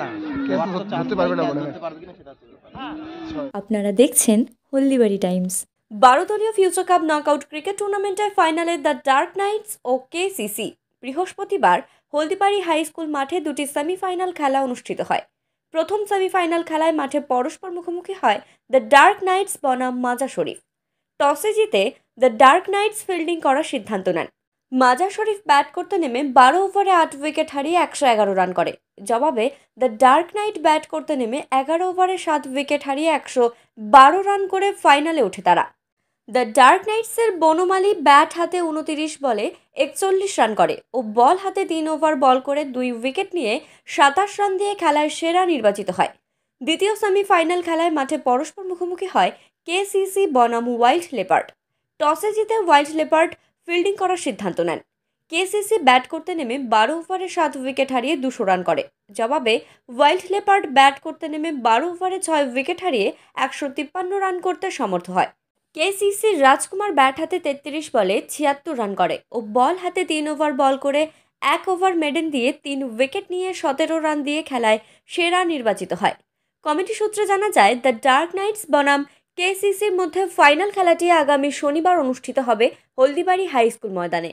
না কেস ধরতে পারবে না মনে হয়। আপনারা দেখছেন হলদিবাড়ি টাইমস। 12 দলীয় ফিউচার কাপ নকআউট ক্রিকেট টুর্নামেন্টের ফাইনালে দ্য ডার্ক নাইটস ও কেসিসি বৃহস্পতিবার হলদিবাড়ি হাই স্কুল মাঠে দুটি সেমিফাইনাল খেলা অনুষ্ঠিত হয়। প্রথম সেমিফাইনাল খেলায় মাঠে পরস্পর মুখোমুখি হয় দ্য ডার্ক নাইটস বনাম মাজার শরীফ। টসে জিতে দ্য ডার্ক নাইটস ফিল্ডিং করার সিদ্ধান্ত নেন। মাজার শরীফ ব্যাট করতে নেমে 12 ওভারে 8 উইকেট হারিয়ে 111 রান করে। জবাবে দ্য ডার্ক নাইট ব্যাট করতে নেমে 11 ওভারে 7 উইকেট হারিয়ে 112 রান করে ফাইনালে ওঠে তারা। দ্য ডার্ক নাইটসের বনমালী ব্যাট হাতে 29 বলে 41 রান করে ও বল হাতে 3 ওভার বল করে 2 উইকেট নিয়ে 27 রান দিয়ে খেলার সেরা নির্বাচিত হয়। দ্বিতীয় সেমিফাইনাল খেলায় মাঠে পরস্পর মুখোমুখি হয় কেসিসি বনাম ওয়াইল্ড লেপার্ড। টসে জিতে ওয়াইল্ড লেপার্ড ফিল্ডিং করার সিদ্ধান্ত নেন। কেসিসি ব্যাট করতে নেমে 12 ওভারে 7 উইকেট হারিয়ে 200 রান করে। জবাবে ওয়াইল্ড লেপার্ড ব্যাট করতে নেমে 12 ওভারে 6 উইকেট হারিয়ে 153 রান করতে সমর্থ হয়। কেসিসির রাজকুমার ব্যাট হাতে 33 বলে 76 রান করে ও বল হাতে 3 ওভার বল করে 1 ওভার মেডেন দিয়ে 3 উইকেট নিয়ে 17 রান দিয়ে খেলায় সেরা নির্বাচিত হয়। কমিটি সূত্রে জানা যায় দ্য ডার্ক নাইটস বনাম কেসিসির মধ্যে ফাইনাল খেলাটি আগামী শনিবার অনুষ্ঠিত হবে হলদিবাড়ি হাই স্কুল ময়দানে।